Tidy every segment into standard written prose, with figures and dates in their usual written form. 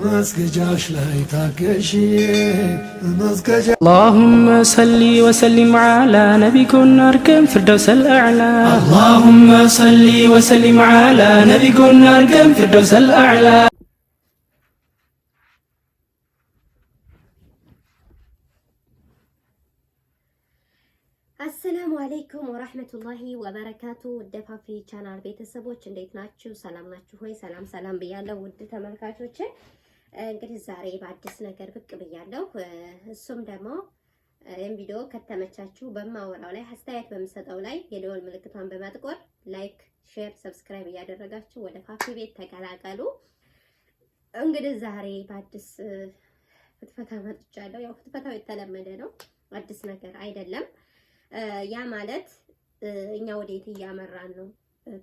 መስገጃሽ ላይ ታገሺ መስገጃ اللهم صل وسلم على نبيكم أركم فردوس الأعلى اللهم صل وسلم على نبيكم أركم فردوس الأعلى አሰላሙ አለይኩም ወራህመቱላሂ ወበረካቱ። ወደፋፊ ቻናል ቤተሰቦች እንዴት ናችሁ? ሰላም ናችሁ ሆይ? ሰላም ብያለሁ ውድ ተመልካቾች። እንግዲህ ዛሬ በአዲስ ነገር ብቅ ብያለሁ። እሱም ደግሞ ይህን ቪዲዮ ከተመቻችሁ በማወራው ላይ አስተያየት በምሰጠው ላይ የደወል ምልክቷን በማጥቆር ላይክ፣ ሼር፣ ሰብስክራይብ እያደረጋችሁ ወደ ፋፊ ቤት ተቀላቀሉ። እንግዲህ ዛሬ በአዲስ ፍትፈታ መጥቻለሁ። ያው ፍትፈታው የተለመደ ነው፣ አዲስ ነገር አይደለም። ያ ማለት እኛ ወዴት እያመራን ነው?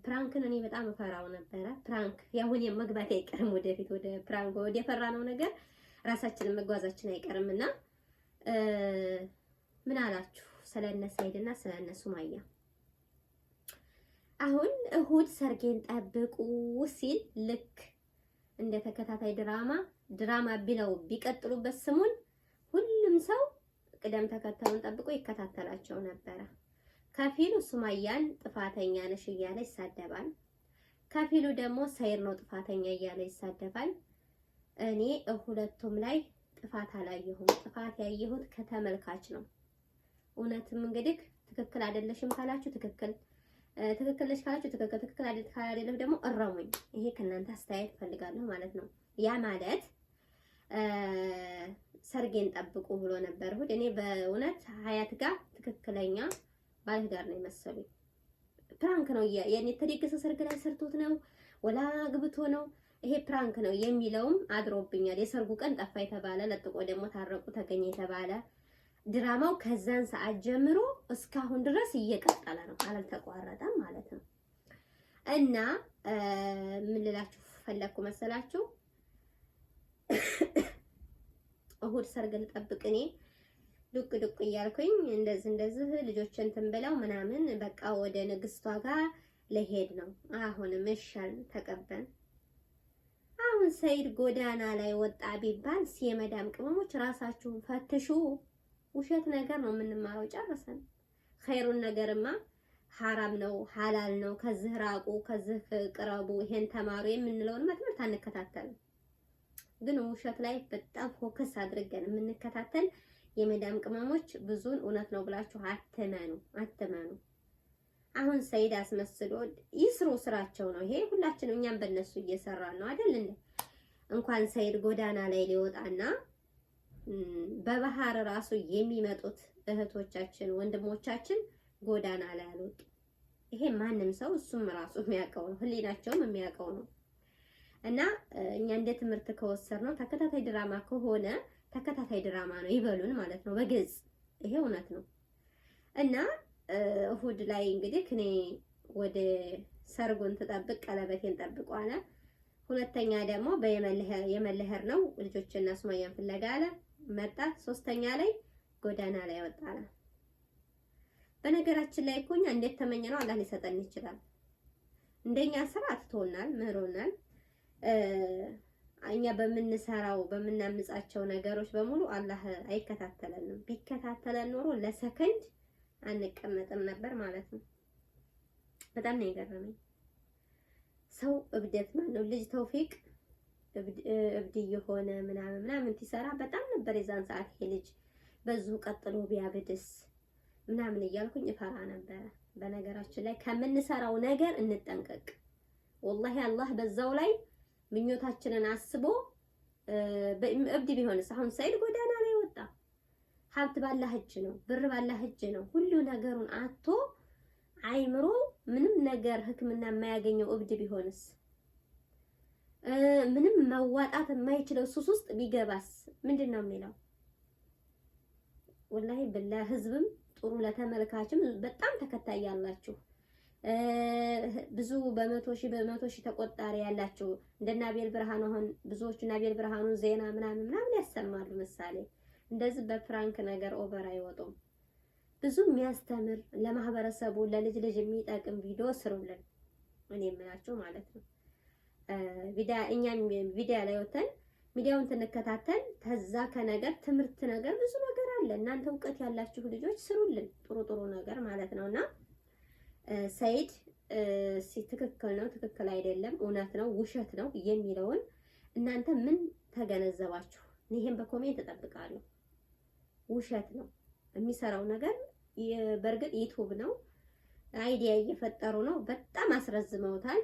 ፕራንክን እኔ በጣም እፈራው ነበረ። ፕራንክ ያሁን የመግባት አይቀርም ወደፊት ወደ ፕራንክ ወደ የፈራነው ነገር ራሳችንን መጓዛችን አይቀርምና ምን አላችሁ ስለነ ሰይድና ስለነ ሱማያ? አሁን እሁድ ሰርጌን ጠብቁ ሲል ልክ እንደ ተከታታይ ድራማ ቢለው ቢቀጥሉበት ስሙን ሁሉም ሰው ቅደም ተከተሉን ጠብቆ ይከታተላቸው ነበረ። ከፊሉ ሱማያን ጥፋተኛ ነሽ እያለ ይሳደባል፣ ከፊሉ ደግሞ ሰይድ ነው ጥፋተኛ እያለ ይሳደባል። እኔ ሁለቱም ላይ ጥፋት አላየሁም። ጥፋት ያየሁት ከተመልካች ነው። እውነትም እንግዲህ ትክክል አይደለሽም ካላችሁ ትክክል ነሽ ካላችሁ ትክክል አይደለሽ ደግሞ እረሙኝ። ይሄ ከእናንተ አስተያየት ፈልጋለሁ ማለት ነው። ያ ማለት ሰርጌን ጠብቁ ብሎ ነበር እሁድ። እኔ በእውነት ሀያት ጋር ትክክለኛ ባለትዳር ነው የመሰሉኝ። ፕራንክ ነው የኔ ተደገሰ ሰርግ ላይ ሰርቶት ነው ወላ ግብቶ ነው ይሄ ፕራንክ ነው የሚለውም አድሮብኛል። የሰርጉ ቀን ጠፋ የተባለ ለጥቆ ደግሞ ታረቁ ተገኘ የተባለ ድራማው ከዛን ሰዓት ጀምሮ እስካሁን ድረስ እየቀጠለ ነው፣ አልተቋረጠም ማለት ነው። እና ምን ልላችሁ ፈለኩ መሰላችሁ? እሁድ ሰርግ ልጠብቅ እኔ ዱቅ እያልኩኝ እንደዚህ ልጆችን እንትን ብለው ምናምን በቃ ወደ ንግስቷ ጋር ለሄድ ነው። አሁንም እሻል ተቀበል። አሁን ሰይድ ጎዳና ላይ ወጣ ቢባል የመዳም ቅመሞች ራሳችሁን ፈትሹ። ውሸት ነገር ነው የምንማረው። ጨርሰን ኸይሩን ነገርማ ሐራም ነው ሐላል ነው ከዚህ ራቁ ከዚህ ቅረቡ ይሄን ተማሩ የምንለውን ትምህርት አንከታተልም። ግን ውሸት ላይ በጣም ፎከስ አድርገን የምንከታተል የመዳም ቅመሞች ብዙን እውነት ነው ብላችሁ አትመኑ። አሁን ሰይድ አስመስሎ ይስሩ፣ ስራቸው ነው ይሄ። ሁላችንም እኛም በእነሱ እየሰራን ነው አይደል እንዴ? እንኳን ሰይድ ጎዳና ላይ ሊወጣና በባህር ራሱ የሚመጡት እህቶቻችን ወንድሞቻችን ጎዳና ላይ አልወጡ። ይሄ ማንም ሰው እሱም ራሱ የሚያውቀው ነው፣ ህሊናቸውም የሚያውቀው ነው። እና እኛ እንደ ትምህርት ከወሰድነው ተከታታይ ድራማ ከሆነ ተከታታይ ድራማ ነው ይበሉን ማለት ነው በግልጽ። ይሄ እውነት ነው። እና እሁድ ላይ እንግዲህ እኔ ወደ ሰርጉን ተጠብቅ ቀለበቴን ጠብቁ አለ። ሁለተኛ ደግሞ የመለህር ነው ልጆችና ሱማያን ፍለጋ አለ መጣ። ሶስተኛ ላይ ጎዳና ላይ ወጣ አለ። በነገራችን ላይ እኮ እኛ እንዴት ተመኘነው አላህ ሊሰጠን ይችላል። እንደኛ ስራ አትቶናል፣ ምህሮናል። እኛ በምንሰራው በምናምጻቸው ነገሮች በሙሉ አላህ አይከታተለንም። ቢከታተለን ኖሮ ለሰከንድ አንቀመጥም ነበር ማለት ነው። በጣም ነው የገረመኝ። ሰው እብደት ማለት ነው። ልጅ ተውፊቅ እብድ የሆነ ምናምን ሲሰራ በጣም ነበር የዛን ሰዓት ይሄ ልጅ በዙ ቀጥሎ ቢያብድስ ምናምን እያልኩኝ እፈራ ነበር። በነገራችን ላይ ከምንሰራው ነገር እንጠንቀቅ። ወላሂ አላህ በዛው ላይ ምኞታችንን አስቦ እብድ ቢሆንስ? አሁን ሰይድ ጎዳና ላይ ወጣ። ሀብት ባላህ እጅ ነው፣ ብር ባላህ እጅ ነው። ሁሉ ነገሩን አቶ አይምሮ ምንም ነገር ህክምና የማያገኘው እብድ ቢሆንስ? ምንም መዋጣት የማይችለው ሱስ ውስጥ ቢገባስ ምንድን ነው የሚለው? ወላሂ ለህዝብም ጥሩ ለተመልካችም በጣም ተከታይ ያላችሁ ብዙ በመቶ ሺህ ተቆጣሪ ያላችሁ እንደና አቤል ብርሃኑ አሁን ብዙዎቹ አቤል ብርሃኑ ዜና ምናምን ያሰማሉ። ምሳሌ እንደዚህ በፍራንክ ነገር ኦቨር አይወጡም። ብዙ የሚያስተምር ለማህበረሰቡ ለልጅ የሚጠቅም ቪዲዮ ስሩልን። እኔ የምላችሁ ማለት ነው። እኛም ቪዲዮ ላይ ወተን ሚዲያውን ትንከታተል ተዛ ከነገር ትምህርት ነገር ብዙ ነገር አለ። እናንተ እውቀት ያላችሁ ልጆች ስሩልን ጥሩ ነገር ማለት ነውና ሰይድ ትክክል ነው፣ ትክክል አይደለም፣ እውነት ነው፣ ውሸት ነው የሚለውን እናንተ ምን ተገነዘባችሁ? ይሄን በኮሜንት እጠብቃለሁ። ውሸት ነው የሚሰራው ነገር በእርግጥ ዩቲዩብ ነው፣ አይዲያ እየፈጠሩ ነው፣ በጣም አስረዝመውታል።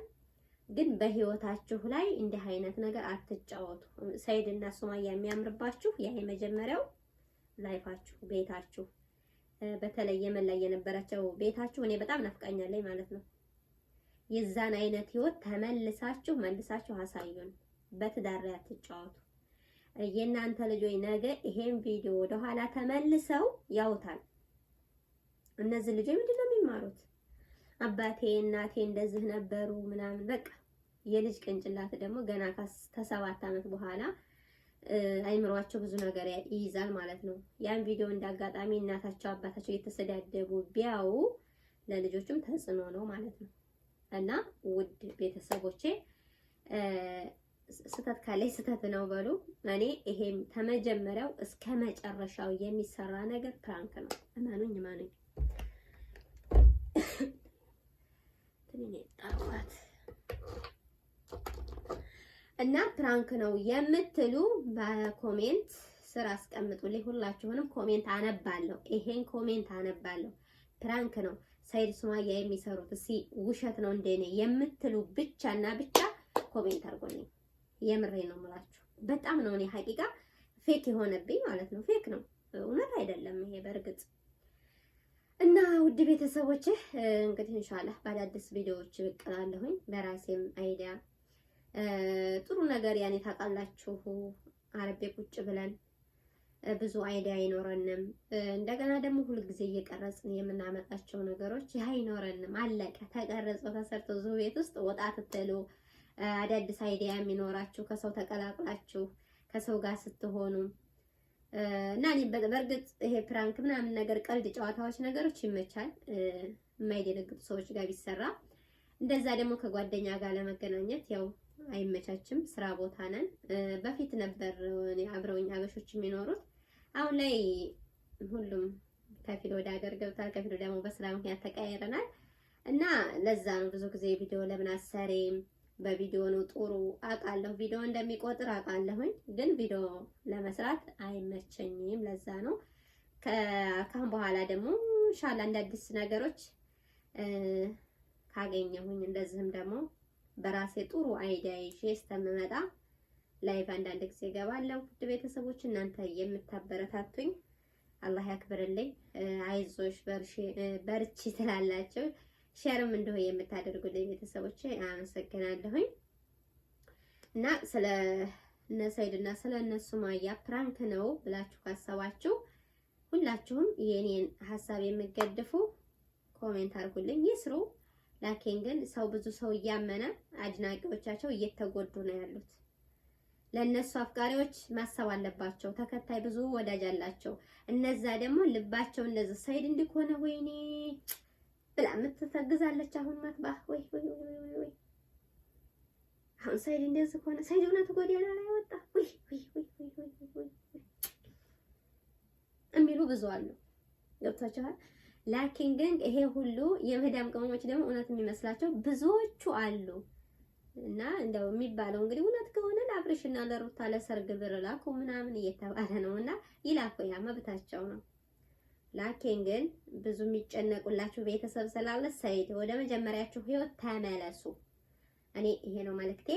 ግን በህይወታችሁ ላይ እንዲህ አይነት ነገር አትጫወቱ። ሰይድ እና ሱማያ የሚያምርባችሁ ያ የመጀመሪያው ላይፋችሁ፣ ቤታችሁ፣ በተለይ የመን ላይ የነበራቸው ቤታችሁ እኔ በጣም ናፍቃኛለኝ ማለት ነው። የዛን አይነት ህይወት ተመልሳችሁ መልሳችሁ አሳዩን። በትዳር ላይ አትጫወቱ። የእናንተ ልጆች ነገ ይሄን ቪዲዮ ወደኋላ ተመልሰው ያውታል። እነዚህ ልጆች ምንድነው የሚማሩት? አባቴ እናቴ እንደዚህ ነበሩ ምናምን በቃ የልጅ ቅንጭላት ደግሞ ገና ከ7 ዓመት በኋላ አይምሯቸው ብዙ ነገር ይይዛል ማለት ነው። ያን ቪዲዮ እንዳጋጣሚ እናታቸው አባታቸው እየተሰዳደቡ ቢያው ለልጆችም ተጽዕኖ ነው ማለት ነው። እና ውድ ቤተሰቦቼ ስተት ካለኝ ስተት ነው በሉ። እኔ ይሄም ከመጀመሪያው እስከ መጨረሻው የሚሰራ ነገር ፕራንክ ነው። እመኑኝ። እና ፕራንክ ነው የምትሉ በኮሜንት ስር አስቀምጡልኝ። ሁላችሁንም ኮሜንት አነባለሁ። ይሄን ኮሜንት አነባለሁ። ፕራንክ ነው ሰይድ ሱማያ የሚሰሩት ውሸት ነው እንደኔ የምትሉ ብቻና ብቻ ኮሜንት አድርጎልኝ። የምሬ ነው የምላችሁ። በጣም ነው እኔ ሐቂቃ ፌክ የሆነብኝ ማለት ነው። ፌክ ነው፣ እውነት አይደለም ይሄ በእርግጥ። እና ውድ ቤተሰቦቼ እንግዲህ ኢንሻአላህ በአዳዲስ ቪዲዮዎች ብቅ እላለሁኝ። በራሴም አይዲያ ጥሩ ነገር ያኔ ታውቃላችሁ፣ አረቤ ቁጭ ብለን ብዙ አይዲያ አይኖረንም። እንደገና ደግሞ ሁልጊዜ እየቀረጽን የምናመጣቸው ነገሮች አይኖረንም። አለቀ። ተቀረጸው ተሰርተው እዚሁ ቤት ውስጥ ወጣ ትተሉ አዳዲስ አይዲያ የሚኖራችሁ ከሰው ተቀላቅላችሁ ከሰው ጋር ስትሆኑ እና እኔ በእርግጥ ይሄ ፕራንክ ምናምን ነገር ቀልድ ጨዋታዎች ነገሮች ይመቻል፣ የማይደነግጡ ሰዎች ጋር ቢሰራ። እንደዛ ደግሞ ከጓደኛ ጋር ለመገናኘት ያው አይመቻችም። ስራ ቦታ ነን። በፊት ነበር አብረውኝ አበሾች የሚኖሩት። አሁን ላይ ሁሉም ከፊል ወደ ሀገር ገብቷል፣ ከፊል ደግሞ በስራ ምክንያት ተቀያይረናል። እና ለዛ ነው ብዙ ጊዜ ቪዲዮ ለምን አሰሪም በቪዲዮ ነው ጥሩ አውቃለሁ፣ ቪዲዮ እንደሚቆጥር አውቃለሁኝ፣ ግን ቪዲዮ ለመስራት አይመቸኝም። ለዛ ነው ከአሁን በኋላ ደግሞ ኢንሻአላህ እንዳዲስ ነገሮች ካገኘሁኝ እንደዚህም ደግሞ በራሴ ጥሩ አይዲያ ይዤ እስከምመጣ ላይቭ አንዳንድ ጊዜ እገባለሁ። ውድ ቤተሰቦች እናንተ የምታበረታቱኝ አላህ ያክብርልኝ። አይዞሽ በርቺ ትላላችሁ፣ ሼርም እንደሆነ የምታደርጉልኝ ቤተሰቦች አመሰግናለሁኝ። እና ስለ እነ ሰይድ እና ስለ እነ ሱማያ ፕራንክ ነው ብላችሁ ካሰባችሁ ሁላችሁም የኔን ሀሳብ የምትገድፉ ኮሜንት አድርጉልኝ፣ ይስሩ። ላኪን ግን ብዙ ሰው እያመነ አድናቂዎቻቸው እየተጎዱ ነው ያሉት። ለነሱ አፍቃሪዎች ማሰብ አለባቸው። ተከታይ ብዙ ወዳጅ አላቸው። እነዛ ደግሞ ልባቸው እንደዚህ ሰይድ እንዲኮነ ወይኔ ብላ የምትተግዛለች። አሁን ማትባህ ወይ አሁን ሰይድ እንደዚህ ሆነ፣ ሰይድ እውነት ጎዳና ላይ ወጣ ወይ የሚሉ ብዙ አሉ። ገብታችኋል? ላኪን ግን ይሄ ሁሉ የመዳም ቅመሞች ደግሞ እውነት የሚመስላቸው ብዙዎቹ አሉ። እና እንደው የሚባለው እንግዲህ እውነት ከሆነ ለአብርሽና ለሩታ ለሰርግ ብር ላኩ ምናምን እየተባለ ነው። እና ይላኩ፣ ያ መብታቸው ነው። ላኪን ግን ብዙ የሚጨነቁላችሁ ቤተሰብ ስላለ ሰይድ ወደ መጀመሪያችሁ ህይወት ተመለሱ። እኔ ይሄ ነው መልእክቴ።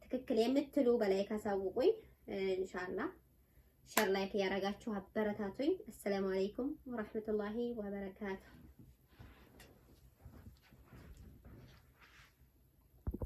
ትክክል የምትሉ በላይ ካሳውቁኝ ኢንሻአላህ ሸር ላይክ ያረጋችሁ አበረታቱኝ። አሰላሙ አለይኩም ወራህመቱላሂ ወበረካቱ።